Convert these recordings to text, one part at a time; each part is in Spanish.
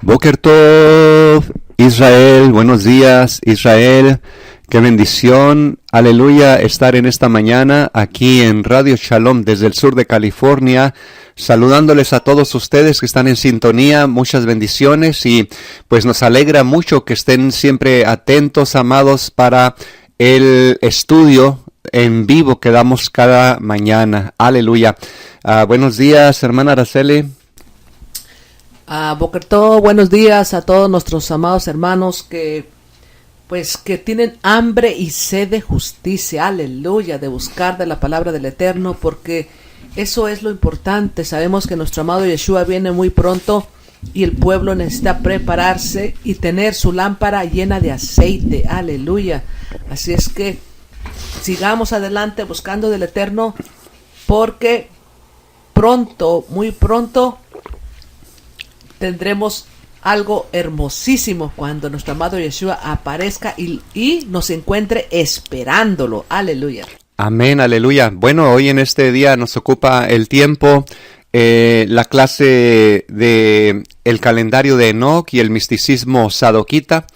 Boker Tov, Israel, buenos días, Israel. Qué bendición, aleluya, estar en esta mañana aquí en Radio Shalom desde el sur de California, saludándoles a todos ustedes que están en sintonía, muchas bendiciones y pues nos alegra mucho que estén siempre atentos, amados, para el estudio en vivo que damos cada mañana, aleluya. Buenos días, hermana Araceli. Boker Tov, buenos días a todos nuestros amados hermanos que tienen hambre y sed de justicia, aleluya, de buscar de la palabra del Eterno, porque eso es lo importante. Sabemos que nuestro amado Yeshua viene muy pronto y el pueblo necesita prepararse y tener su lámpara llena de aceite, aleluya. Así es que sigamos adelante buscando del Eterno, porque pronto, muy pronto, tendremos algo hermosísimo cuando nuestro amado Yeshua aparezca y nos encuentre esperándolo. Aleluya. Amén, aleluya. Bueno, hoy en este día nos ocupa el tiempo, la clase de el calendario de Enoch y el misticismo sadoquita.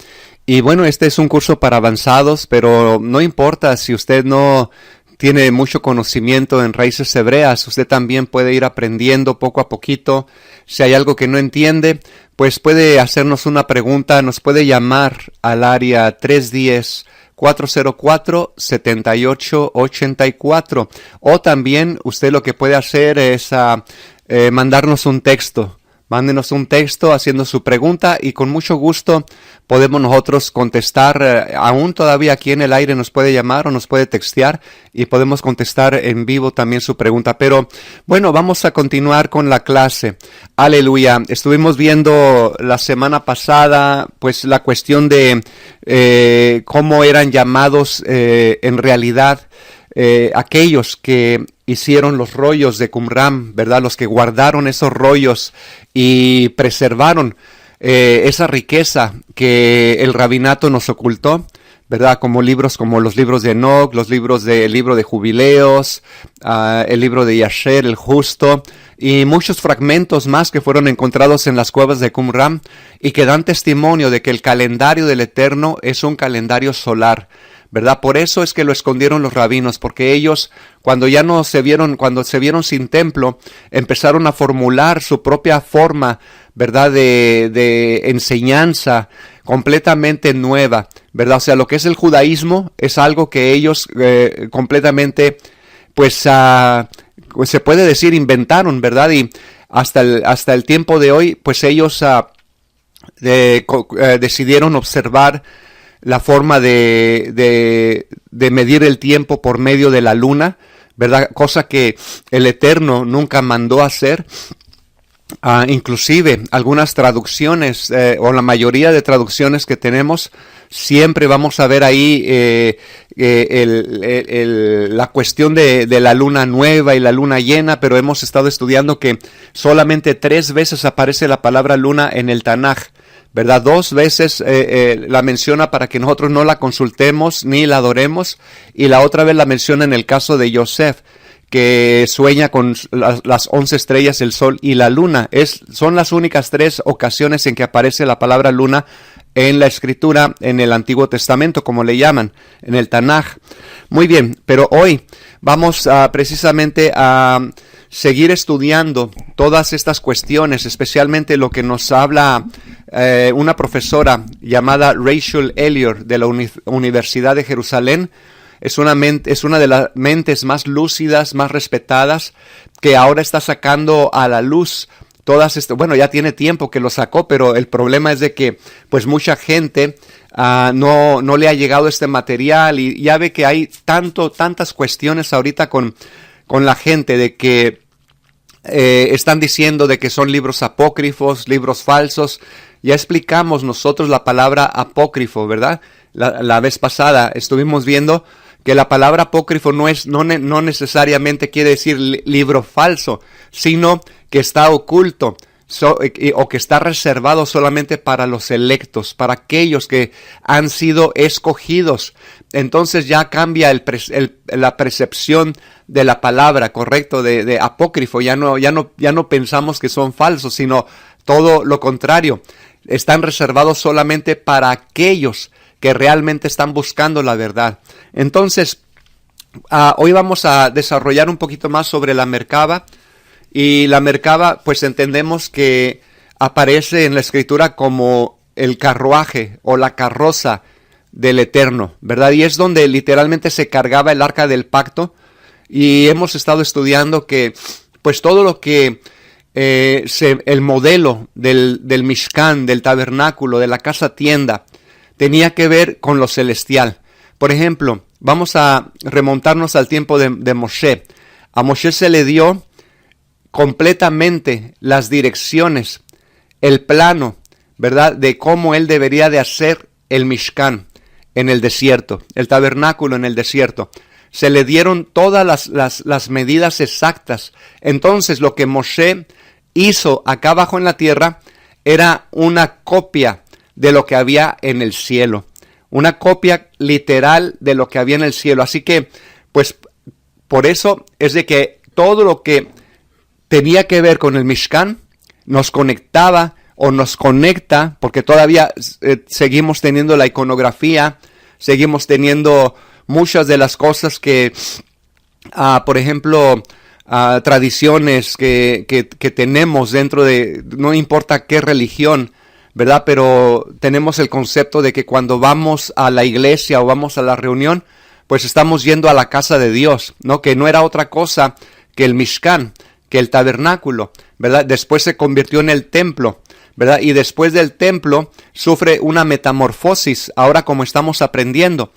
Y bueno, este es un curso para avanzados, pero no importa si usted no tiene mucho conocimiento en raíces hebreas, usted también puede ir aprendiendo poco a poquito. Si hay algo que no entiende, pues puede hacernos una pregunta, nos puede llamar al área 310-404-7884. O también usted lo que puede hacer es mandarnos un texto. Mándenos un texto haciendo su pregunta y con mucho gusto podemos nosotros contestar. Aún todavía aquí en el aire nos puede llamar o nos puede textear y podemos contestar en vivo también su pregunta. Pero bueno, vamos a continuar con la clase. Aleluya. Estuvimos viendo la semana pasada pues la cuestión de cómo eran llamados en realidad aquellos que hicieron los rollos de Qumran, ¿verdad? Los que guardaron esos rollos y preservaron esa riqueza que el rabinato nos ocultó, ¿verdad? Como libros como los libros de Enoch, el libro de Jubileos, el libro de Yasher, el justo, y muchos fragmentos más que fueron encontrados en las cuevas de Qumran y que dan testimonio de que el calendario del Eterno es un calendario solar, ¿verdad? Por eso es que lo escondieron los rabinos, porque ellos cuando se vieron sin templo, empezaron a formular su propia forma, ¿verdad? De enseñanza completamente nueva, ¿verdad? O sea, lo que es el judaísmo es algo que ellos completamente, pues se puede decir, inventaron, ¿verdad? Y hasta el tiempo de hoy, pues ellos decidieron observar la forma de medir el tiempo por medio de la luna, ¿verdad? Cosa que el Eterno nunca mandó hacer. Inclusive algunas traducciones o la mayoría de traducciones que tenemos, siempre vamos a ver ahí la cuestión de la luna nueva y la luna llena, pero hemos estado estudiando que solamente 3 veces aparece la palabra luna en el Tanaj, ¿verdad? 2 veces la menciona para que nosotros no la consultemos ni la adoremos, y la otra vez la menciona en el caso de Yosef, que sueña con las 11 estrellas, el sol y la luna. Son las únicas 3 ocasiones en que aparece la palabra luna en la escritura, en el Antiguo Testamento, como le llaman, en el Tanaj. Muy bien, pero hoy vamos precisamente a seguir estudiando todas estas cuestiones, especialmente lo que nos habla una profesora llamada Rachel Elliott de la Universidad de Jerusalén. Es una de las mentes más lúcidas, más respetadas, que ahora está sacando a la luz todas estas. Bueno, ya tiene tiempo que lo sacó, pero el problema es de que pues mucha gente no le ha llegado este material, y ya ve que hay tantas cuestiones ahorita con la gente de que están diciendo de que son libros apócrifos, libros falsos. Ya explicamos nosotros la palabra apócrifo, ¿verdad? La vez pasada estuvimos viendo que la palabra apócrifo no necesariamente quiere decir libro falso, sino que está oculto o que está reservado solamente para los electos, para aquellos que han sido escogidos. Entonces ya cambia la percepción de la palabra, correcto, de apócrifo. Ya no pensamos que son falsos, sino todo lo contrario. están reservados solamente para aquellos que realmente están buscando la verdad. Entonces, hoy vamos a desarrollar un poquito más sobre la Merkabah. Y la Merkabah, pues entendemos que aparece en la Escritura como el carruaje o la carroza del Eterno, ¿verdad? Y es donde literalmente se cargaba el arca del pacto. Y hemos estado estudiando que, pues todo lo que el modelo del Mishkan, del tabernáculo, de la casa tienda, tenía que ver con lo celestial. Por ejemplo, vamos a remontarnos al tiempo de Moshe. A Moshe se le dio completamente las direcciones, el plano, ¿verdad?, de cómo él debería de hacer el Mishkan en el desierto, el tabernáculo en el desierto. Se le dieron todas las medidas exactas. Entonces lo que Moshe hizo acá abajo en la tierra era una copia de lo que había en el cielo. Una copia literal de lo que había en el cielo. Así que, pues, por eso es de que todo lo que tenía que ver con el Mishkan nos conectaba o nos conecta, porque todavía seguimos teniendo la iconografía, seguimos teniendo muchas de las cosas que, por ejemplo, tradiciones que tenemos dentro de, no importa qué religión, ¿verdad? Pero tenemos el concepto de que cuando vamos a la iglesia o vamos a la reunión, pues estamos yendo a la casa de Dios, ¿no? Que no era otra cosa que el Mishkan, que el tabernáculo, ¿verdad? Después se convirtió en el templo, ¿verdad? Y después del templo sufre una metamorfosis, ahora como estamos aprendiendo.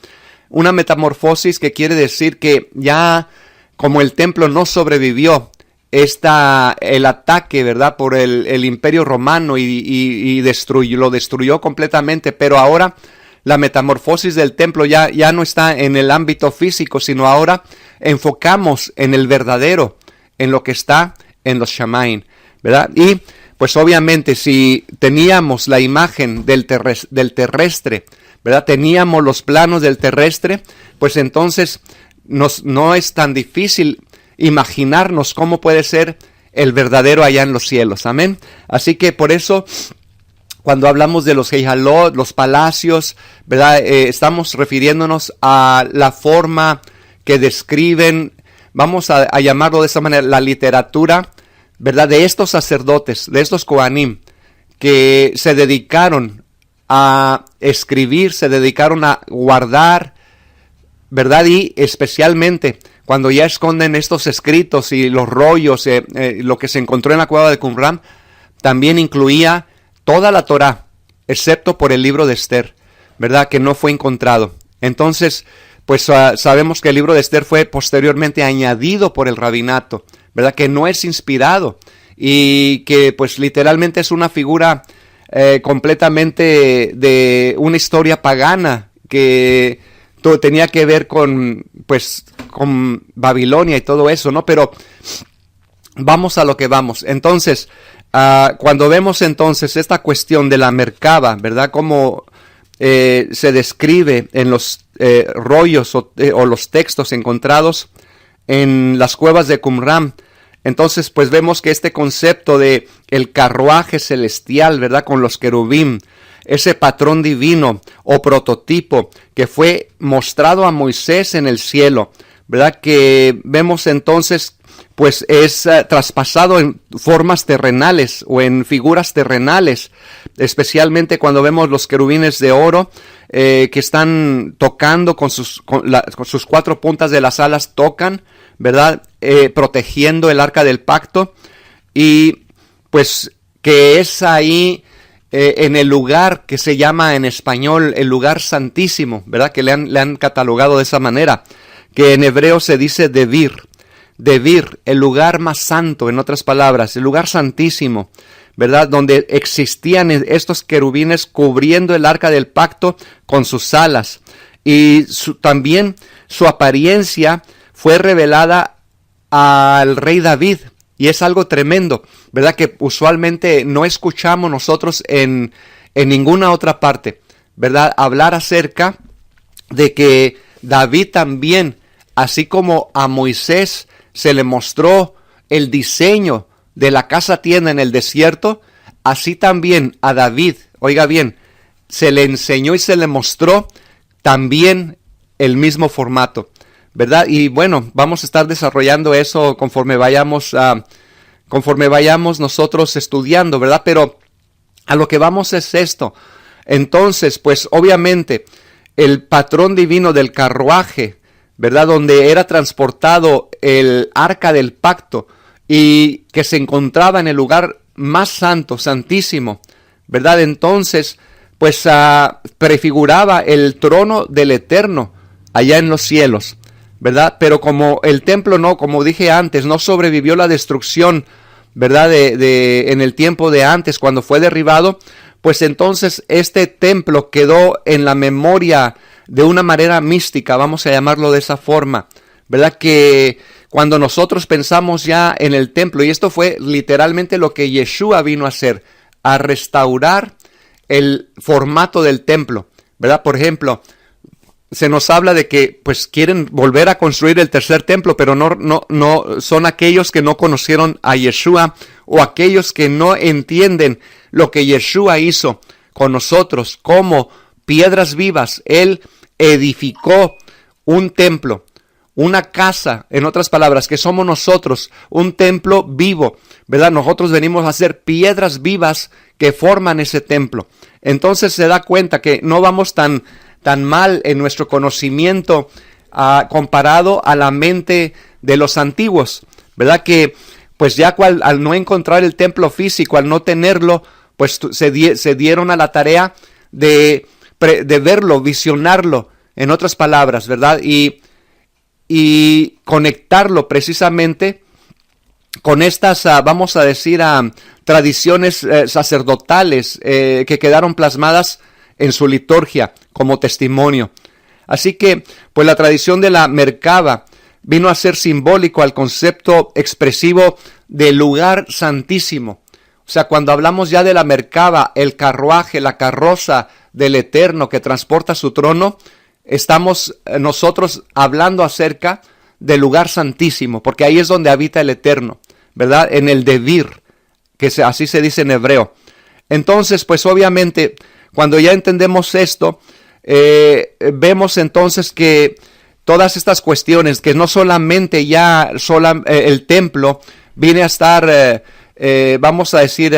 Una metamorfosis que quiere decir que ya como el templo no sobrevivió el ataque, ¿verdad?, por el Imperio Romano y lo destruyó completamente, pero ahora la metamorfosis del templo ya no está en el ámbito físico, sino ahora enfocamos en el verdadero, en lo que está en los Shamaim, ¿verdad? Y pues obviamente si teníamos la imagen del terrestre, ¿verdad? Teníamos los planos del terrestre, pues entonces no es tan difícil imaginarnos cómo puede ser el verdadero allá en los cielos. Amén. Así que por eso, cuando hablamos de los Heijalot, los palacios, ¿verdad? Estamos refiriéndonos a la forma que describen, vamos a llamarlo de esa manera, la literatura, ¿verdad?, de estos sacerdotes, de estos Kohanim, que se dedicaron a escribir, se dedicaron a guardar, ¿verdad? Y especialmente cuando ya esconden estos escritos y los rollos, lo que se encontró en la cueva de Qumran, también incluía toda la Torá, excepto por el libro de Esther, ¿verdad?, que no fue encontrado. Entonces, pues sabemos que el libro de Esther fue posteriormente añadido por el rabinato, ¿verdad?, que no es inspirado y que pues literalmente es una figura completamente de una historia pagana que todo tenía que ver con Babilonia y todo eso, ¿no? Pero vamos a lo que vamos. Entonces, cuando vemos entonces esta cuestión de la Merkabah, ¿verdad?, cómo se describe en los rollos o los textos encontrados en las cuevas de Qumran, entonces pues vemos que este concepto de el carruaje celestial, ¿verdad?, con los querubín, ese patrón divino o prototipo que fue mostrado a Moisés en el cielo, ¿verdad?, que vemos entonces pues es traspasado en formas terrenales o en figuras terrenales, especialmente cuando vemos los querubines de oro que están tocando con sus 4 puntas de las alas, tocan, ¿verdad?, protegiendo el arca del pacto, y pues que es ahí en el lugar que se llama en español el lugar santísimo, ¿verdad?, que le han catalogado de esa manera, que en hebreo se dice Devir, el lugar más santo, en otras palabras, el lugar santísimo, ¿verdad?, donde existían estos querubines cubriendo el arca del pacto con sus alas, y también su apariencia fue revelada al rey David, y es algo tremendo, ¿verdad?, que usualmente no escuchamos nosotros en ninguna otra parte, ¿verdad?, hablar acerca de que David también, así como a Moisés se le mostró el diseño de la casa tienda en el desierto, así también a David oiga bien, se le enseñó y se le mostró también el mismo formato, ¿verdad? Y bueno, vamos a estar desarrollando eso conforme vayamos nosotros estudiando, ¿verdad? Pero a lo que vamos es esto. Entonces, pues obviamente el patrón divino del carruaje, ¿verdad? Donde era transportado el arca del pacto y que se encontraba en el lugar más santo, santísimo, ¿verdad? Entonces, pues prefiguraba el trono del Eterno allá en los cielos, ¿verdad? Pero como el templo no, como dije antes, no sobrevivió la destrucción, ¿verdad? En el tiempo de antes, cuando fue derribado, pues entonces este templo quedó en la memoria de una manera mística, vamos a llamarlo de esa forma, ¿verdad? Que cuando nosotros pensamos ya en el templo, y esto fue literalmente lo que Yeshua vino a hacer, a restaurar el formato del templo, ¿verdad? Por ejemplo, se nos habla de que pues quieren volver a construir el tercer templo, pero no son aquellos que no conocieron a Yeshua o aquellos que no entienden lo que Yeshua hizo con nosotros como piedras vivas. Él edificó un templo, una casa, en otras palabras, que somos nosotros, un templo vivo, ¿verdad? Nosotros venimos a ser piedras vivas que forman ese templo. Entonces se da cuenta que no vamos tan mal en nuestro conocimiento comparado a la mente de los antiguos, ¿verdad? Que pues ya al no encontrar el templo físico, al no tenerlo, pues se dieron a la tarea de verlo, visionarlo, en otras palabras, ¿verdad? Y conectarlo precisamente con estas, vamos a decir, tradiciones sacerdotales que quedaron plasmadas en su liturgia como testimonio. Así que, pues la tradición de la Merkabah vino a ser simbólico al concepto expresivo del lugar santísimo. O sea, cuando hablamos ya de la Merkabah, el carruaje, la carroza del Eterno que transporta su trono, estamos nosotros hablando acerca del lugar santísimo, porque ahí es donde habita el Eterno, ¿verdad? En el Devir, así se dice en hebreo. Entonces, pues obviamente, cuando ya entendemos esto, vemos entonces que todas estas cuestiones, que no solamente ya el templo viene a estar, vamos a decir,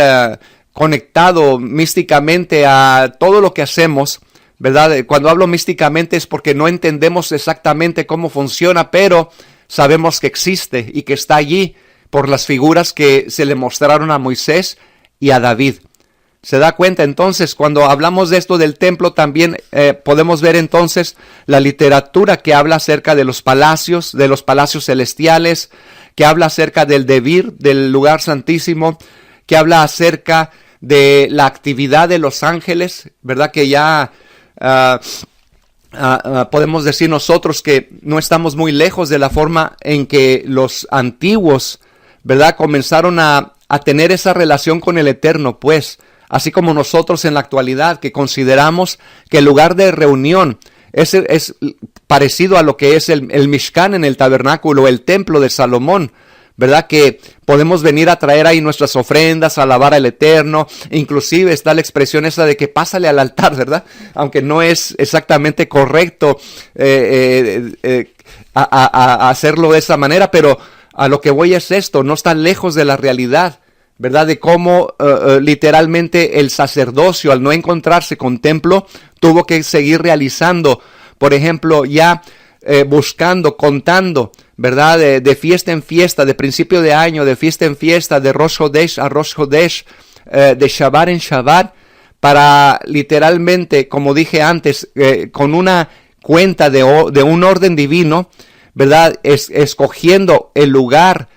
conectado místicamente a todo lo que hacemos, ¿verdad? Cuando hablo místicamente es porque no entendemos exactamente cómo funciona, pero sabemos que existe y que está allí por las figuras que se le mostraron a Moisés y a David. ¿Se da cuenta? Entonces, cuando hablamos de esto del templo, también podemos ver entonces la literatura que habla acerca de los palacios celestiales, que habla acerca del Devir, del lugar santísimo, que habla acerca de la actividad de los ángeles, ¿verdad? Que ya podemos decir nosotros que no estamos muy lejos de la forma en que los antiguos, ¿verdad? Comenzaron a tener esa relación con el Eterno, pues, así como nosotros en la actualidad, que consideramos que el lugar de reunión es parecido a lo que es el Mishkan en el tabernáculo, el templo de Salomón, ¿verdad? Que podemos venir a traer ahí nuestras ofrendas, a alabar al Eterno. Inclusive está la expresión esa de que pásale al altar, ¿verdad? Aunque no es exactamente correcto hacerlo de esa manera, pero a lo que voy es esto, no está lejos de la realidad, ¿verdad? De cómo literalmente el sacerdocio, al no encontrarse con templo, tuvo que seguir realizando, por ejemplo, ya buscando, contando, ¿verdad? De fiesta en fiesta, de principio de año, de fiesta en fiesta, de Rosh Hodesh a Rosh Hodesh, de Shabbat en Shabbat, para literalmente, como dije antes, con una cuenta de un orden divino, ¿verdad? Escogiendo el lugar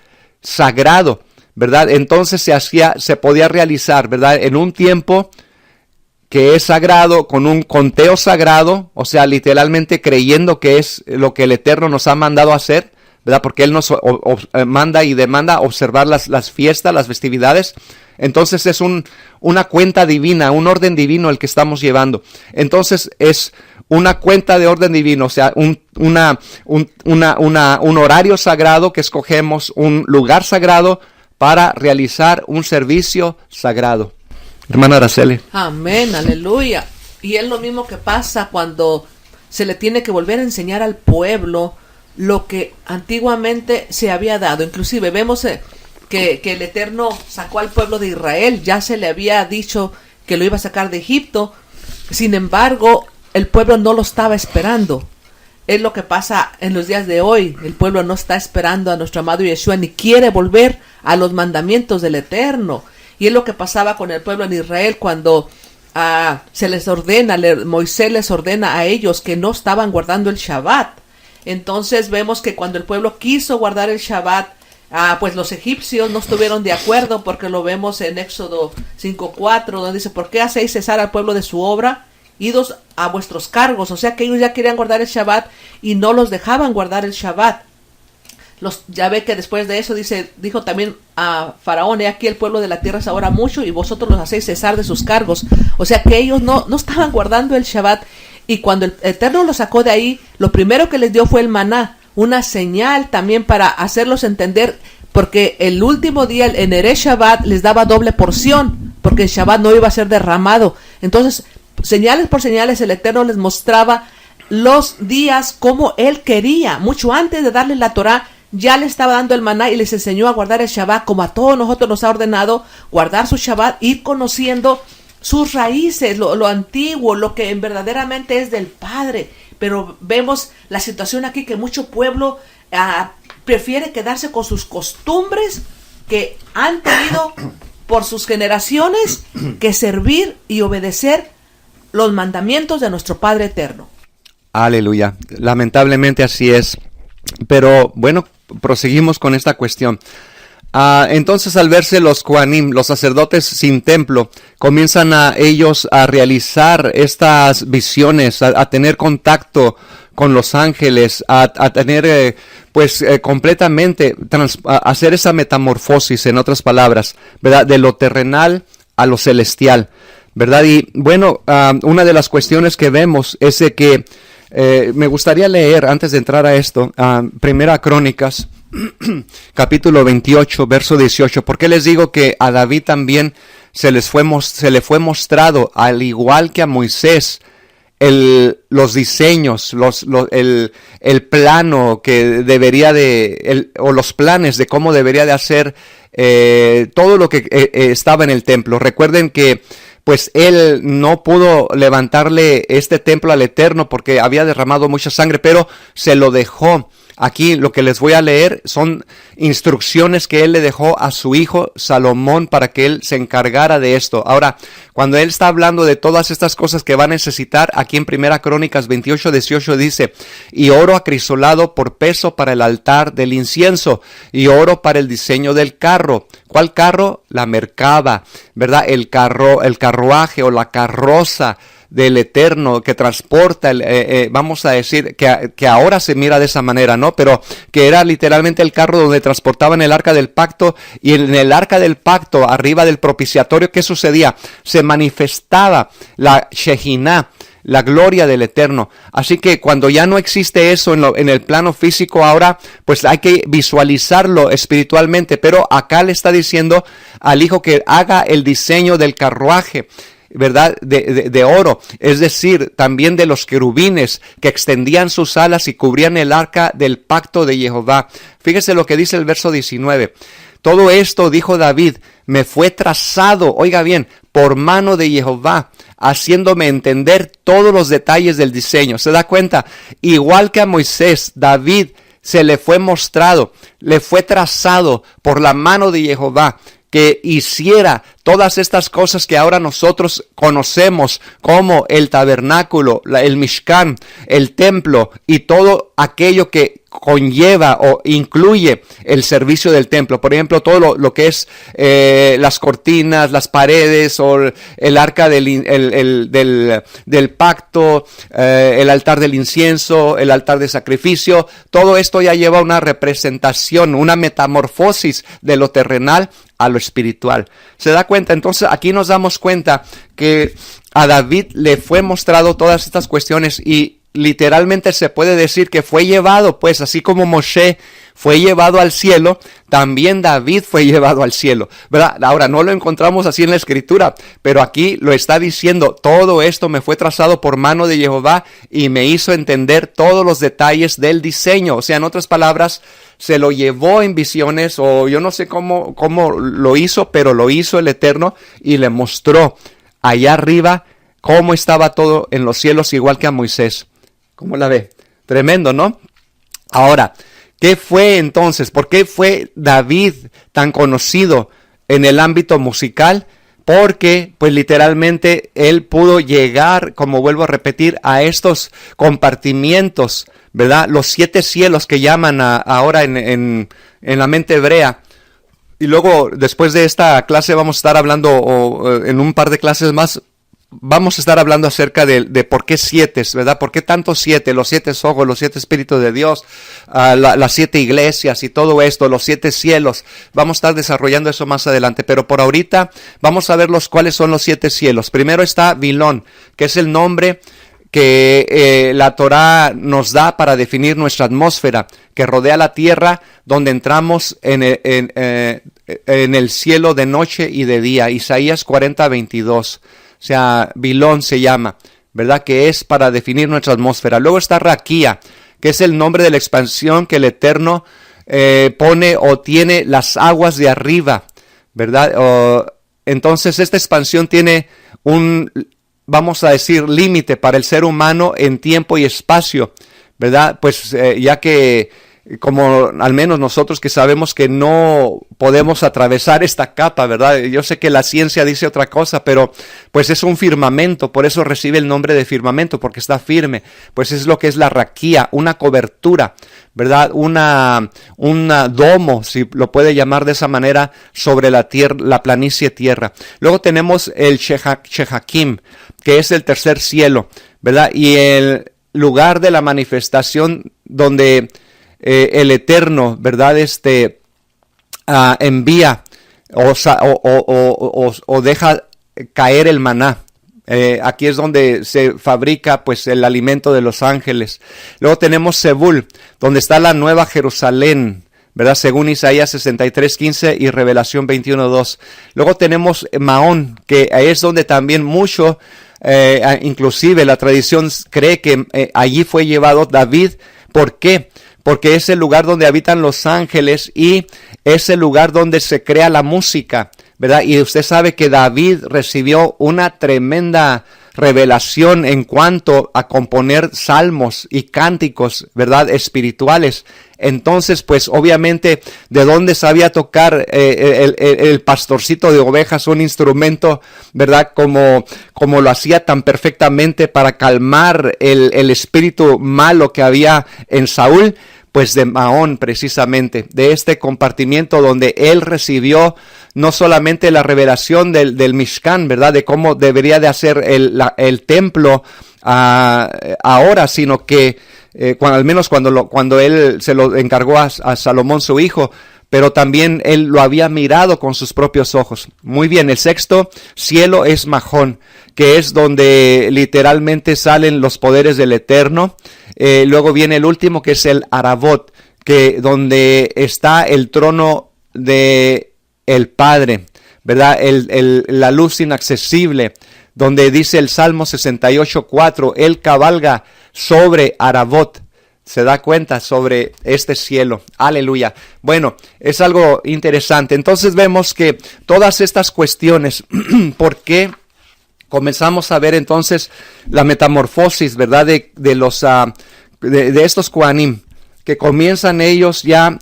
sagrado, ¿verdad? Entonces se podía realizar, ¿verdad? En un tiempo que es sagrado, con un conteo sagrado, o sea, literalmente creyendo que es lo que el Eterno nos ha mandado a hacer, ¿verdad? Porque Él nos manda y demanda observar las fiestas, las festividades. Entonces es una cuenta divina, un orden divino el que estamos llevando. Entonces es una cuenta de orden divino, o sea, un horario sagrado que escogemos, un lugar sagrado para realizar un servicio sagrado. Hermana Araceli. Amén, aleluya. Y es lo mismo que pasa cuando se le tiene que volver a enseñar al pueblo lo que antiguamente se había dado. Inclusive vemos que el Eterno sacó al pueblo de Israel, ya se le había dicho que lo iba a sacar de Egipto. Sin embargo, el pueblo no lo estaba esperando. Es lo que pasa en los días de hoy. El pueblo no está esperando a nuestro amado Yeshua, ni quiere volver a los mandamientos del Eterno. Y es lo que pasaba con el pueblo en Israel cuando se les ordena, Moisés les ordena a ellos que no estaban guardando el Shabbat. Entonces vemos que cuando el pueblo quiso guardar el Shabbat, pues los egipcios no estuvieron de acuerdo, porque lo vemos en Éxodo 5:4, donde dice: ¿por qué hacéis cesar al pueblo de su obra? Idos a vuestros cargos. O sea que ellos ya querían guardar el Shabbat y no los dejaban guardar el Shabbat. Ya ve que después de eso dijo también a Faraón: he aquí el pueblo de la tierra es ahora mucho y vosotros los hacéis cesar de sus cargos. O sea que ellos no estaban guardando el Shabbat. Y cuando el Eterno los sacó de ahí, lo primero que les dio fue el maná, una señal también para hacerlos entender, porque el último día, en Eresh Shabbat, les daba doble porción, porque el Shabbat no iba a ser derramado. Entonces, señales por señales, el Eterno les mostraba los días como Él quería. Mucho antes de darles la Torá, ya le estaba dando el maná y les enseñó a guardar el Shabbat, como a todos nosotros nos ha ordenado guardar su Shabbat, ir conociendo sus raíces, lo antiguo, lo que verdaderamente es del Padre. Pero vemos la situación aquí, que mucho pueblo prefiere quedarse con sus costumbres que han tenido por sus generaciones, que servir y obedecer los mandamientos de nuestro Padre Eterno. Aleluya. Lamentablemente así es. Pero bueno, proseguimos con esta cuestión. Entonces, al verse los Kohanim, los sacerdotes sin templo, comienzan ellos a realizar estas visiones, a tener contacto con los ángeles, a tener completamente, hacer esa metamorfosis, en otras palabras, ¿verdad? De lo terrenal a lo celestial, ¿verdad? Y bueno, una de las cuestiones que vemos es de que me gustaría leer, antes de entrar a esto, Primera Crónicas, capítulo 28, verso 18. ¿Por qué les digo que a David también se le fue mostrado, al igual que a Moisés, los diseños, el plano que debería o los planes de cómo debería de hacer todo lo que estaba en el templo? Recuerden que pues él no pudo levantarle este templo al Eterno porque había derramado mucha sangre, pero se lo dejó. Aquí lo que les voy a leer son instrucciones que él le dejó a su hijo Salomón para que él se encargara de esto. Ahora, cuando él está hablando de todas estas cosas que va a necesitar, aquí en Primera Crónicas 28, 18 dice: y oro acrisolado por peso para el altar del incienso, y oro para el diseño del carro. ¿Cuál carro? La mercaba, ¿verdad? El carruaje o la carroza del Eterno que transporta, vamos a decir que ahora se mira de esa manera, ¿no? Pero que era literalmente el carro donde transportaban el arca del pacto, y en el arca del pacto, arriba del propiciatorio, ¿qué sucedía? Se manifestaba la Shekinah, la gloria del Eterno. Así que cuando ya no existe eso en el plano físico, ahora pues hay que visualizarlo espiritualmente. Pero acá le está diciendo al hijo que haga el diseño del carruaje, ¿verdad? De oro, es decir, también de los querubines que extendían sus alas y cubrían el arca del pacto de Jehová. Fíjese lo que dice el verso 19. Todo esto, dijo David, me fue trazado, oiga bien, por mano de Jehová, haciéndome entender todos los detalles del diseño. ¿Se da cuenta? Igual que a Moisés, David se le fue mostrado, le fue trazado por la mano de Jehová, que hiciera todas estas cosas que ahora nosotros conocemos como el tabernáculo, el Mishkan, el templo y todo aquello que conlleva o incluye el servicio del templo. Por ejemplo, todo lo que es las cortinas, las paredes, o el arca del pacto, el altar del incienso, el altar de sacrificio. Todo esto ya lleva una representación, una metamorfosis de lo terrenal a lo espiritual. ¿Se da cuenta? Entonces aquí nos damos cuenta que a David le fue mostrado todas estas cuestiones, y literalmente se puede decir que fue llevado, pues así como Moshe fue llevado al cielo, también David fue llevado al cielo, ¿verdad? Ahora no lo encontramos así en la escritura, pero aquí lo está diciendo, todo esto me fue trazado por mano de Jehová y me hizo entender todos los detalles del diseño. O sea, en otras palabras, se lo llevó en visiones, o yo no sé cómo lo hizo, pero lo hizo el Eterno y le mostró allá arriba cómo estaba todo en los cielos, igual que a Moisés. ¿Cómo la ve? Tremendo, ¿no? Ahora, ¿qué fue entonces? ¿Por qué fue David tan conocido en el ámbito musical? Porque, pues literalmente, él pudo llegar, como vuelvo a repetir, a estos compartimientos, ¿verdad? Los 7 cielos que llaman ahora en la mente hebrea. Y luego, después de esta clase, vamos a estar hablando, en un par de clases más, vamos a estar hablando acerca de por qué 7, ¿verdad? ¿Por qué tantos 7? Los 7 ojos, los 7 espíritus de Dios, las 7 iglesias y todo esto, los 7 cielos. Vamos a estar desarrollando eso más adelante, pero por ahorita vamos a ver cuáles son los 7 cielos. Primero está Vilón, que es el nombre que la Torá nos da para definir nuestra atmósfera, que rodea la tierra, donde entramos en el cielo de noche y de día. Isaías 40:22. O sea, Vilón se llama, ¿verdad? Que es para definir nuestra atmósfera. Luego está Raquía, que es el nombre de la expansión que el Eterno pone o tiene las aguas de arriba, ¿verdad? Entonces esta expansión tiene un, vamos a decir, límite para el ser humano en tiempo y espacio, ¿verdad? Pues ya que como al menos nosotros que sabemos que no podemos atravesar esta capa, ¿verdad? Yo sé que la ciencia dice otra cosa, pero pues es un firmamento, por eso recibe el nombre de firmamento, porque está firme. Pues es lo que es la raquía, una cobertura, ¿verdad? Una domo, si lo puede llamar de esa manera, sobre la tierra, la planicie tierra. Luego tenemos el Shehakim, que es el tercer cielo, ¿verdad? Y el lugar de la manifestación donde el Eterno, ¿verdad? Envía o deja caer el maná. Aquí es donde se fabrica pues el alimento de los ángeles. Luego tenemos Sebul, donde está la nueva Jerusalén, ¿verdad? Según Isaías 63:15 y Revelación 21:2. Luego tenemos Maón, que es donde también mucho, inclusive la tradición cree que allí fue llevado David. ¿Por qué? Porque es el lugar donde habitan los ángeles y es el lugar donde se crea la música, ¿verdad? Y usted sabe que David recibió una tremenda revelación en cuanto a componer salmos y cánticos, ¿verdad? Espirituales. Entonces, pues obviamente, ¿de dónde sabía tocar el pastorcito de ovejas un instrumento, ¿verdad? Como lo hacía tan perfectamente para calmar el espíritu malo que había en Saúl. Pues de Maón, precisamente, de este compartimiento donde él recibió no solamente la revelación del Mishkan, ¿verdad? De cómo debería de hacer el templo ahora, sino que al menos cuando él se lo encargó a Salomón su hijo, pero también él lo había mirado con sus propios ojos. Muy bien, el sexto cielo es Mahón, que es donde literalmente salen los poderes del Eterno. Luego viene el último, que es el Arabot, donde está el trono de el Padre, ¿verdad? La luz inaccesible, donde dice el Salmo 68:4, él cabalga sobre Arabot. Se da cuenta sobre este cielo. Aleluya. Bueno, es algo interesante. Entonces vemos que todas estas cuestiones, ¿por qué comenzamos a ver entonces la metamorfosis, ¿verdad? De estos Kohanim, que comienzan ellos ya,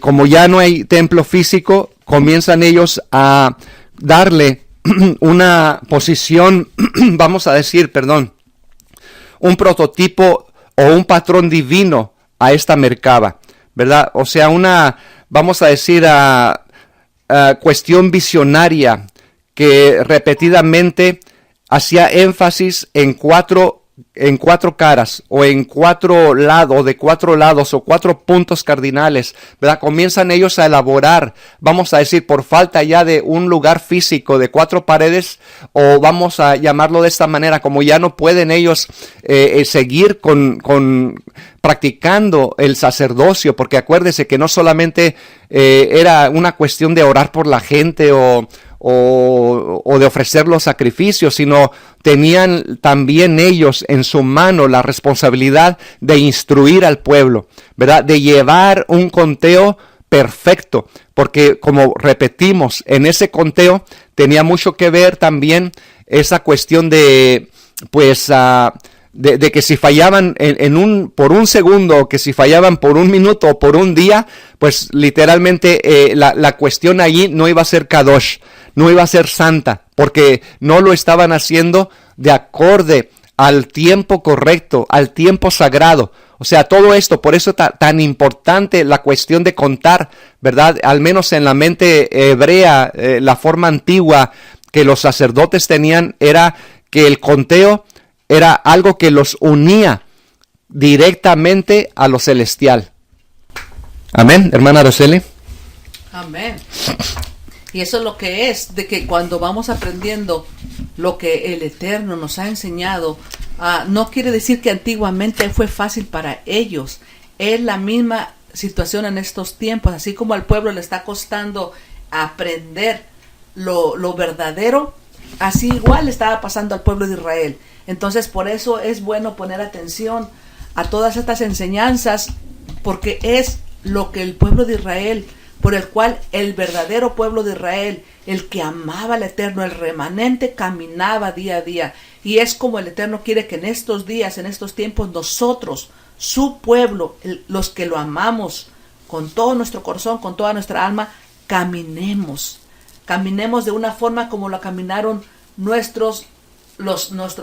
como ya no hay templo físico, comienzan ellos a darle una posición, vamos a decir, un prototipo o un patrón divino a esta Merkaba, ¿verdad? O sea, vamos a decir, cuestión visionaria que repetidamente hacía énfasis en 4 en 4 caras o en 4 lados, de 4 lados o 4 puntos cardinales, ¿verdad? Comienzan ellos a elaborar, vamos a decir, por falta ya de un lugar físico de 4 paredes, o vamos a llamarlo de esta manera, como ya no pueden ellos seguir con practicando el sacerdocio, porque acuérdese que no solamente era una cuestión de orar por la gente o de ofrecer los sacrificios, sino tenían también ellos en su mano la responsabilidad de instruir al pueblo, ¿verdad? De llevar un conteo perfecto, porque como repetimos, en ese conteo tenía mucho que ver también esa cuestión de, pues, de que si fallaban por un segundo, o que si fallaban por un minuto o por un día, pues literalmente la cuestión allí no iba a ser kadosh, no iba a ser santa, porque no lo estaban haciendo de acorde al tiempo correcto, al tiempo sagrado. O sea, todo esto, por eso tan importante la cuestión de contar, ¿verdad? Al menos en la mente hebrea, la forma antigua que los sacerdotes tenían era que el conteo era algo que los unía directamente a lo celestial. Amén, hermana Araceli. Amén. Y eso es lo que es, de que cuando vamos aprendiendo lo que el Eterno nos ha enseñado, no quiere decir que antiguamente fue fácil para ellos. Es la misma situación en estos tiempos, así como al pueblo le está costando aprender lo verdadero, así igual le estaba pasando al pueblo de Israel. Entonces, por eso es bueno poner atención a todas estas enseñanzas, porque es lo que el pueblo de Israel, por el cual el verdadero pueblo de Israel, el que amaba al Eterno, el remanente, caminaba día a día. Y es como el Eterno quiere que en estos días, en estos tiempos, nosotros, su pueblo, los que lo amamos con todo nuestro corazón, con toda nuestra alma, caminemos de una forma como lo caminaron nuestros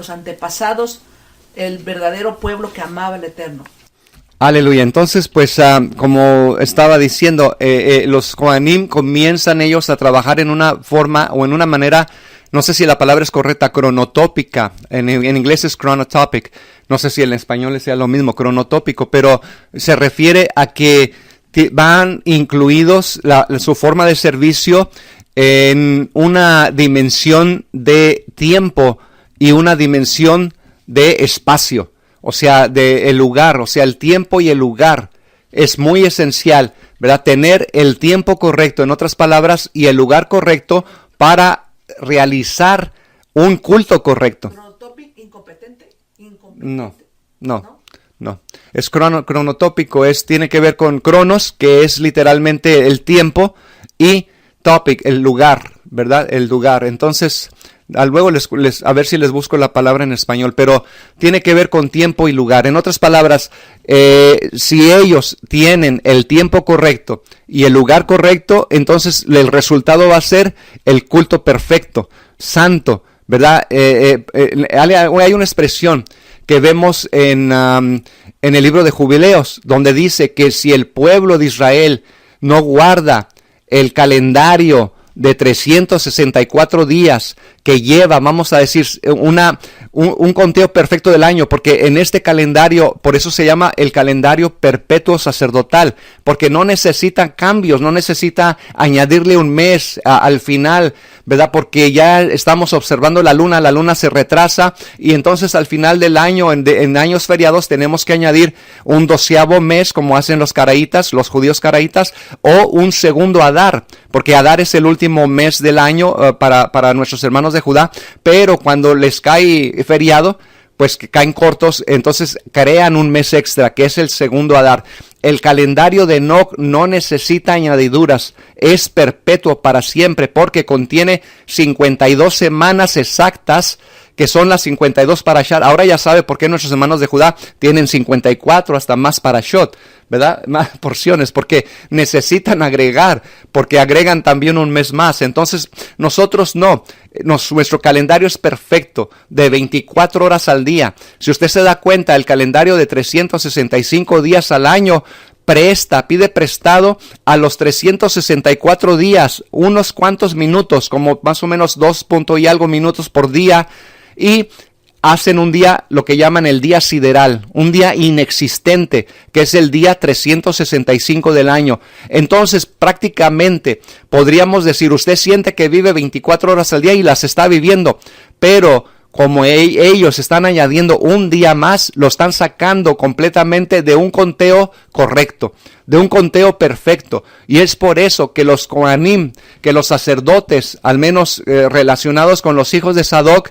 antepasados, el verdadero pueblo que amaba al Eterno. Aleluya. Entonces, pues, como estaba diciendo, los Kohanim comienzan ellos a trabajar en una forma o en una manera, no sé si la palabra es correcta, cronotópica. En inglés es chronotopic. No sé si en español sea lo mismo, cronotópico, pero se refiere a que van incluidos su forma de servicio en una dimensión de tiempo y una dimensión de espacio. O sea, el lugar, o sea, el tiempo y el lugar es muy esencial, ¿verdad? Tener el tiempo correcto, en otras palabras, y el lugar correcto para realizar un culto correcto. ¿Cronotópico incompetente? No. Es cronotópico, tiene que ver con cronos, que es literalmente el tiempo, y topic, el lugar, ¿verdad? El lugar. Entonces, luego a ver si les busco la palabra en español, pero tiene que ver con tiempo y lugar. En otras palabras, si ellos tienen el tiempo correcto y el lugar correcto, entonces el resultado va a ser el culto perfecto, santo, ¿verdad? Hay una expresión que vemos en el libro de Jubileos, donde dice que si el pueblo de Israel no guarda el calendario de 364 días que lleva, vamos a decir, un conteo perfecto del año, porque en este calendario, por eso se llama el calendario perpetuo sacerdotal, porque no necesita cambios, no necesita añadirle un mes al final, ¿verdad? Porque ya estamos observando la luna se retrasa, y entonces al final del año, en años feriados, tenemos que añadir un 12º mes, como hacen los judíos caraítas, o un segundo Adar, porque Adar es el último mes del año para nuestros hermanos de Judá, pero cuando les cae feriado, pues que caen cortos, entonces crean un mes extra, que es el segundo Adar. El calendario de Enoc no necesita añadiduras, es perpetuo para siempre, porque contiene 52 semanas exactas, que son las 52 parashot. Ahora ya sabe por qué nuestros hermanos de Judá tienen 54, hasta más parashot, ¿verdad? Más porciones, porque necesitan agregar, porque agregan también un mes más. Entonces, nosotros no. Nuestro calendario es perfecto, de 24 horas al día. Si usted se da cuenta, el calendario de 365 días al año pide prestado a los 364 días, unos cuantos minutos, como más o menos 2 punto y algo minutos por día, y hacen un día, lo que llaman el día sideral, un día inexistente, que es el día 365 del año. Entonces, prácticamente, podríamos decir, usted siente que vive 24 horas al día y las está viviendo, pero como ellos están añadiendo un día más, lo están sacando completamente de un conteo correcto, de un conteo perfecto. Y es por eso que los Kohanim, que los sacerdotes, al menos relacionados con los hijos de Sadoc,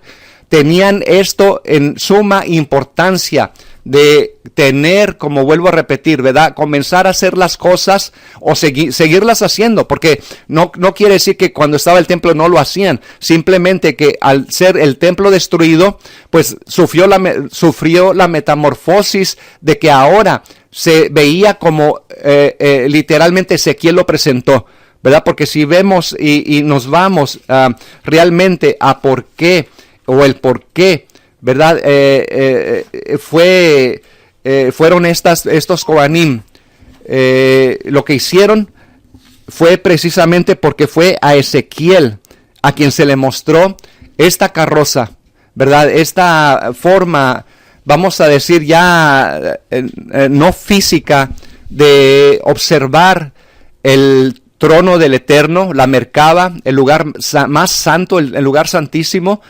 tenían esto en suma importancia de tener, como vuelvo a repetir, ¿verdad? Comenzar a hacer las cosas o seguirlas haciendo, porque no quiere decir que cuando estaba el templo no lo hacían, simplemente que al ser el templo destruido, pues sufrió la metamorfosis de que ahora se veía como literalmente Ezequiel lo presentó, ¿verdad? Porque si vemos y nos vamos realmente a por qué, o el por qué, ¿verdad? Fueron estos Kohanim. Lo que hicieron fue precisamente porque fue a Ezequiel a quien se le mostró esta carroza, ¿verdad? Esta forma, vamos a decir ya no física, de observar el trono del Eterno, la Merkaba, el lugar más santo, el lugar santísimo,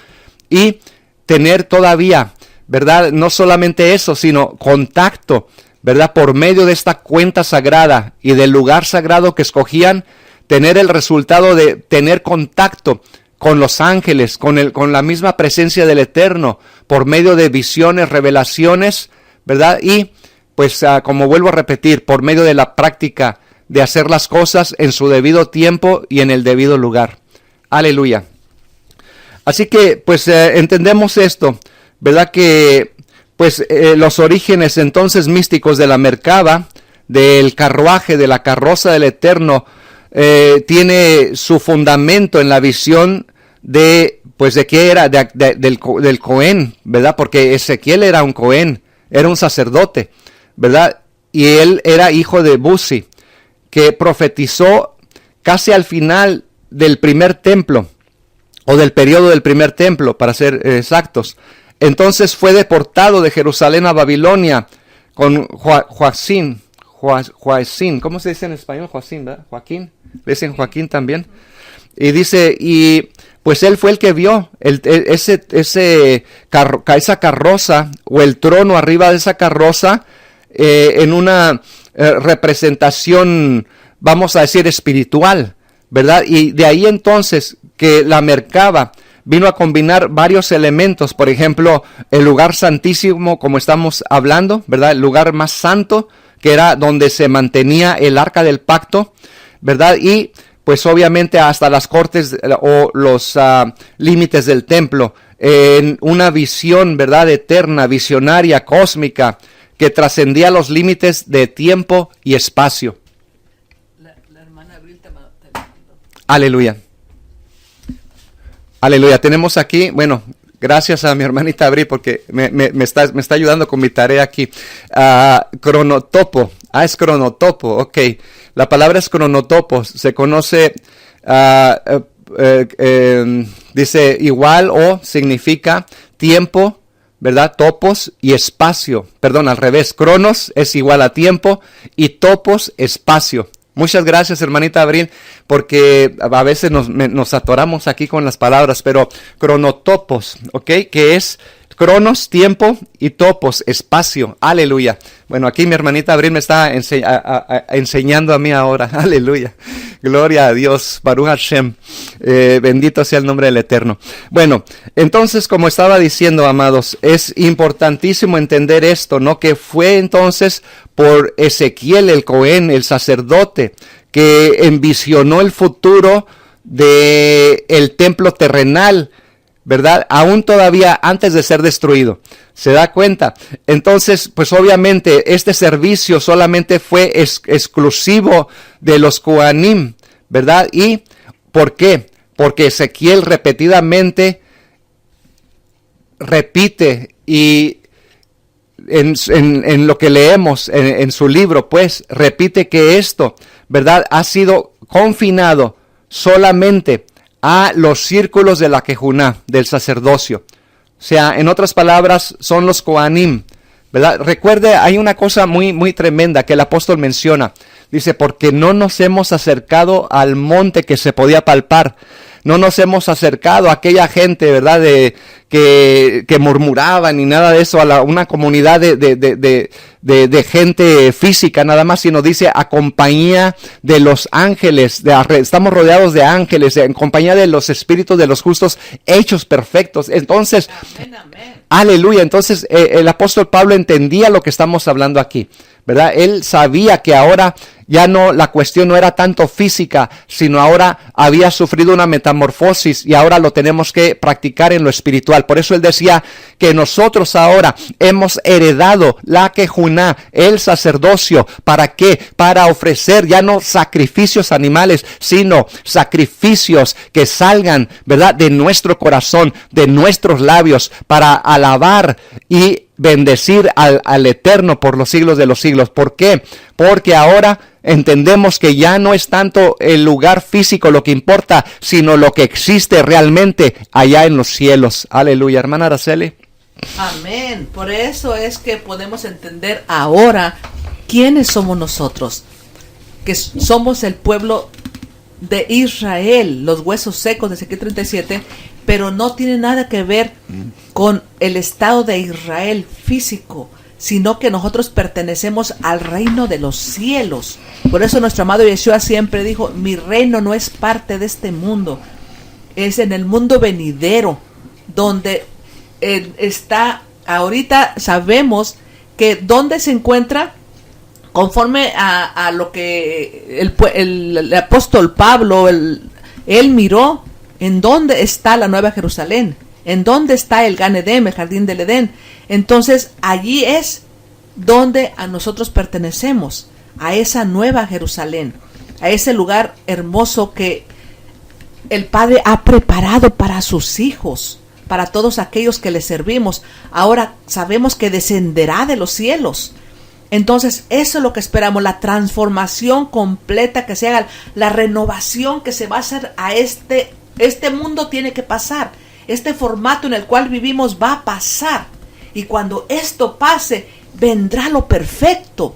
y tener todavía, ¿verdad? No solamente eso, sino contacto, ¿verdad? Por medio de esta cuenta sagrada y del lugar sagrado que escogían, tener el resultado de tener contacto con los ángeles, con la misma presencia del Eterno, por medio de visiones, revelaciones, ¿verdad? Y pues como vuelvo a repetir, por medio de la práctica de hacer las cosas en su debido tiempo y en el debido lugar. Aleluya. Así que, pues, entendemos esto, ¿verdad? Que, pues, los orígenes entonces místicos de la Merkaba, del carruaje, de la carroza del Eterno, tiene su fundamento en la visión de, pues, de qué era, del Cohen, ¿verdad? Porque Ezequiel era un Cohen, era un sacerdote, ¿verdad? Y él era hijo de Buzi, que profetizó casi al final del primer templo, o del periodo del primer templo, para ser exactos. Entonces fue deportado de Jerusalén a Babilonia con Joacín, ¿cómo se dice en español? Joacín, ¿verdad? Joaquín, le dicen Joaquín también. Y dice, y pues él fue el que vio esa carroza, o el trono arriba de esa carroza, en una representación, vamos a decir, espiritual, ¿verdad? Y de ahí entonces que la Merkaba vino a combinar varios elementos, por ejemplo, el lugar santísimo, como estamos hablando, ¿verdad? El lugar más santo, que era donde se mantenía el arca del pacto, ¿verdad? Y pues obviamente hasta las cortes o los límites del templo, en una visión, ¿verdad? Eterna, visionaria, cósmica, que trascendía los límites de tiempo y espacio. La hermana Abril te mandó. Aleluya. Aleluya. Tenemos aquí, bueno, gracias a mi hermanita Abril porque me está ayudando con mi tarea aquí. Cronotopo. Es cronotopo, ok. La palabra es cronotopo. Se conoce, dice igual o significa tiempo, ¿verdad? Topos y espacio. Perdón, al revés. Cronos es igual a tiempo y topos, espacio. Muchas gracias, hermanita Abril, porque a veces nos atoramos aquí con las palabras, pero cronotopos, ¿ok? Que es cronos, tiempo, y topos, espacio. Aleluya. Bueno, aquí mi hermanita Abril me está enseñando a mí ahora. Aleluya. Gloria a Dios. Baruch Hashem. Bendito sea el nombre del Eterno. Bueno, entonces, como estaba diciendo, amados, es importantísimo entender esto, ¿no? Que fue entonces por Ezequiel el Cohen, el sacerdote, que envisionó el futuro de el templo terrenal, ¿verdad? Aún todavía antes de ser destruido. ¿Se da cuenta? Entonces, pues obviamente este servicio solamente fue exclusivo de los Kohanim, ¿verdad? ¿Y por qué? Porque Ezequiel repetidamente repite y en lo que leemos en su libro, pues repite que esto, ¿verdad? Ha sido confinado solamente a los círculos de la Kejuná, del sacerdocio. sea, en otras palabras, son los Kohanim, ¿verdad? Recuerde, hay una cosa muy tremenda que el apóstol menciona. Dice, porque no nos hemos acercado al monte que se podía palpar. No nos hemos acercado a aquella gente, ¿verdad? Que murmuraba ni nada de eso, a una comunidad de gente física nada más, sino dice a compañía de los ángeles, estamos rodeados de ángeles, en compañía de los espíritus de los justos hechos perfectos. Entonces, amén. Aleluya, entonces el apóstol Pablo entendía lo que estamos hablando aquí, ¿verdad? Él sabía que ahora ya no, la cuestión no era tanto física, sino ahora había sufrido una metamorfosis y ahora lo tenemos que practicar en lo espiritual. Por eso él decía que nosotros ahora hemos heredado la Kejuná, el sacerdocio. ¿Para qué? Para ofrecer ya no sacrificios animales, sino sacrificios que salgan, ¿verdad?, de nuestro corazón, de nuestros labios, para alabar y bendecir al Eterno por los siglos de los siglos. ¿Por qué? Porque ahora entendemos que ya no es tanto el lugar físico lo que importa, sino lo que existe realmente allá en los cielos. Aleluya, hermana Araceli. Amén. Por eso es que podemos entender ahora quiénes somos nosotros, que somos el pueblo de Israel, los huesos secos de Ezequiel 37, pero no tiene nada que ver con el estado de Israel físico, sino que nosotros pertenecemos al reino de los cielos. Por eso nuestro amado Yeshua siempre dijo, mi reino no es parte de este mundo, es en el mundo venidero, donde está, ahorita sabemos que donde se encuentra, conforme a lo que el apóstol Pablo, él miró, en dónde está la Nueva Jerusalén, en dónde está el Gan Edén, el Jardín del Edén. Entonces allí es donde a nosotros pertenecemos, a esa Nueva Jerusalén, a ese lugar hermoso que el Padre ha preparado para sus hijos, para todos aquellos que le servimos. Ahora sabemos que descenderá de los cielos. Entonces eso es lo que esperamos, la transformación completa que se haga, la renovación que se va a hacer a este mundo tiene que pasar. Este formato en el cual vivimos va a pasar. Y cuando esto pase, vendrá lo perfecto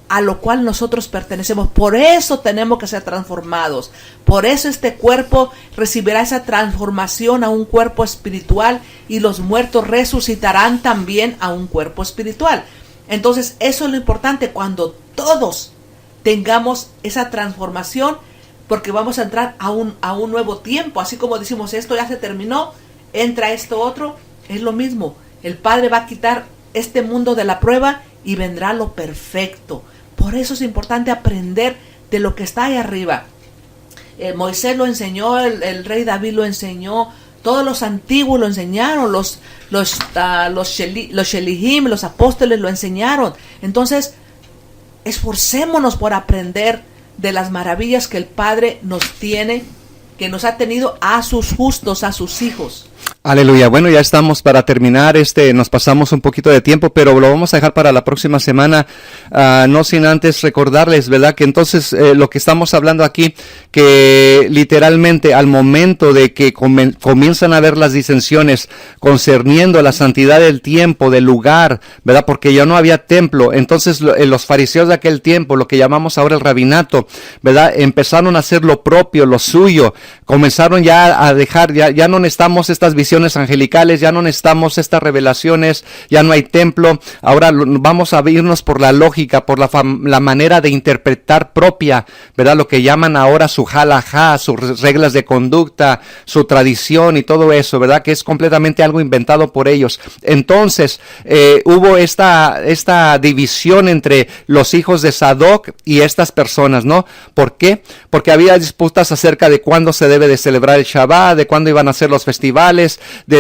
a lo cual nosotros pertenecemos. Por eso tenemos que ser transformados. Por eso este cuerpo recibirá esa transformación a un cuerpo espiritual y los muertos resucitarán también a un cuerpo espiritual. Entonces eso es lo importante, cuando todos tengamos esa transformación, porque vamos a entrar a un nuevo tiempo. Así como decimos, esto ya se terminó, entra esto otro, es lo mismo. El Padre va a quitar este mundo de la prueba y vendrá lo perfecto. Por eso es importante aprender de lo que está ahí arriba. Moisés lo enseñó, el rey David lo enseñó, todos los antiguos lo enseñaron, los Shelihim, los apóstoles lo enseñaron. Entonces, esforcémonos por aprender de las maravillas que el Padre nos tiene, que nos ha tenido a sus justos, a sus hijos. Aleluya. Bueno, ya estamos para terminar. Nos pasamos un poquito de tiempo, pero lo vamos a dejar para la próxima semana. No sin antes recordarles, ¿verdad? Que entonces lo que estamos hablando aquí, que literalmente al momento de que comienzan a haber las disensiones concerniendo la santidad del tiempo, del lugar, ¿verdad? Porque ya no había templo. Entonces los fariseos de aquel tiempo, lo que llamamos ahora el rabinato, ¿verdad? Empezaron a hacer lo propio, lo suyo. Comenzaron ya a dejar, ya no necesitamos estas visiones angelicales, ya no necesitamos estas revelaciones, ya no hay templo. Ahora vamos a irnos por la lógica, por la manera de interpretar propia, ¿verdad? Lo que llaman ahora su halajá, sus reglas de conducta, su tradición y todo eso, ¿verdad? Que es completamente algo inventado por ellos. Entonces hubo esta división entre los hijos de Sadoc y estas personas, ¿no? ¿Por qué? Porque había disputas acerca de cuándo se debe de celebrar el Shabbat, de cuándo iban a ser los festivales,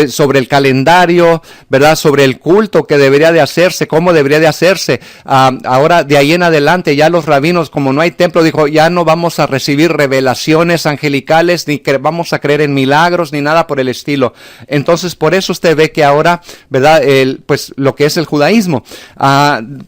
sobre el calendario, ¿verdad? Sobre el culto que debería de hacerse, cómo debería de hacerse. Ahora, de ahí en adelante, ya los rabinos, como no hay templo, dijo, ya no vamos a recibir revelaciones angelicales, ni que vamos a creer en milagros, ni nada por el estilo. Entonces, por eso usted ve que ahora, ¿verdad? Pues lo que es el judaísmo.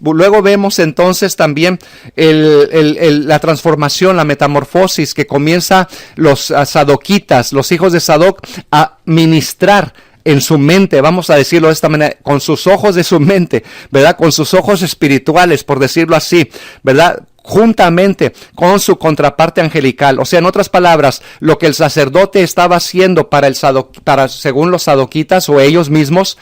Luego vemos entonces también la transformación, la metamorfosis que comienza los sadoquitas, los hijos de Sadoc, a ministrar en su mente, vamos a decirlo de esta manera, con sus ojos de su mente, ¿verdad? Con sus ojos espirituales, por decirlo así, ¿verdad? Juntamente con su contraparte angelical. O sea, en otras palabras, lo que el sacerdote estaba haciendo según los sadoquitas o ellos mismos,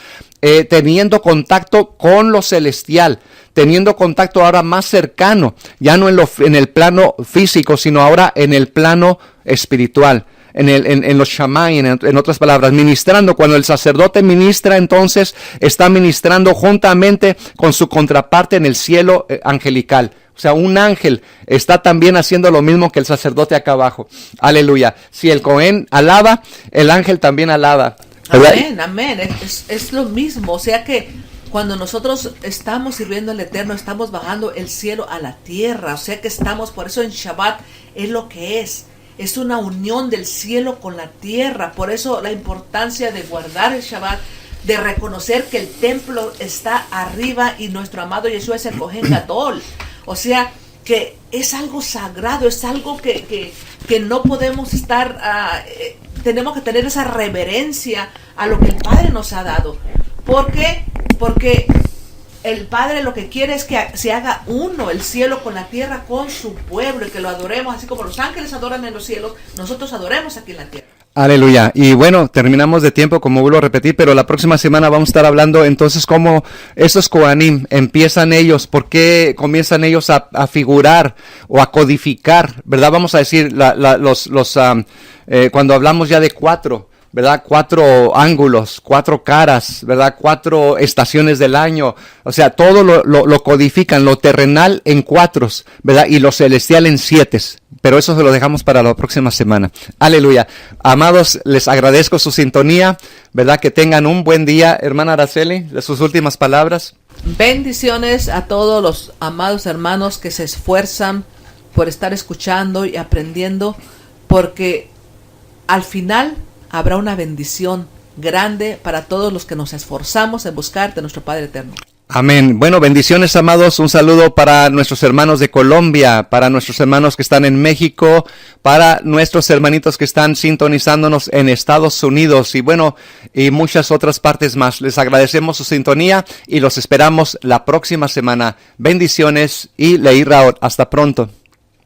teniendo contacto con lo celestial, teniendo contacto ahora más cercano, ya no en el plano físico, sino ahora en el plano espiritual. En los shamayim, en otras palabras, ministrando. Cuando el sacerdote ministra, entonces está ministrando juntamente con su contraparte en el cielo angelical. O sea, un ángel está también haciendo lo mismo que el sacerdote acá abajo. Aleluya. Si el Cohen alaba, el ángel también alaba. Amén, amén. Es lo mismo. O sea que cuando nosotros estamos sirviendo al Eterno, estamos bajando el cielo a la tierra. O sea que estamos, por eso en Shabbat es lo que es. Es una unión del cielo con la tierra. Por eso la importancia de guardar el Shabbat, de reconocer que el templo está arriba y nuestro amado Yeshua es el Cohen Gadol. O sea, que es algo sagrado, es algo que no podemos estar, tenemos que tener esa reverencia a lo que el Padre nos ha dado. ¿Por qué? Porque el Padre lo que quiere es que se haga uno el cielo con la tierra, con su pueblo, y que lo adoremos, así como los ángeles adoran en los cielos, nosotros adoremos aquí en la tierra. Aleluya. Y bueno, terminamos de tiempo, como vuelvo a repetir, pero la próxima semana vamos a estar hablando entonces cómo esos Kohanim empiezan ellos, por qué comienzan ellos a figurar o a codificar, ¿verdad? Vamos a decir, cuando hablamos ya de cuatro, ¿verdad? 4 ángulos, 4 caras, ¿verdad? 4 estaciones del año. O sea, todo lo codifican, lo terrenal en 4, ¿verdad? Y lo celestial en 7. Pero eso se lo dejamos para la próxima semana. Aleluya. Amados, les agradezco su sintonía, ¿verdad? Que tengan un buen día. Hermana Araceli, de sus últimas palabras. Bendiciones a todos los amados hermanos que se esfuerzan por estar escuchando y aprendiendo, porque al final habrá una bendición grande para todos los que nos esforzamos en buscar de nuestro Padre Eterno. Amén. Bueno, bendiciones, amados. Un saludo para nuestros hermanos de Colombia, para nuestros hermanos que están en México, para nuestros hermanitos que están sintonizándonos en Estados Unidos y bueno, y muchas otras partes más. Les agradecemos su sintonía y los esperamos la próxima semana. Bendiciones y Leí Raot. Hasta pronto.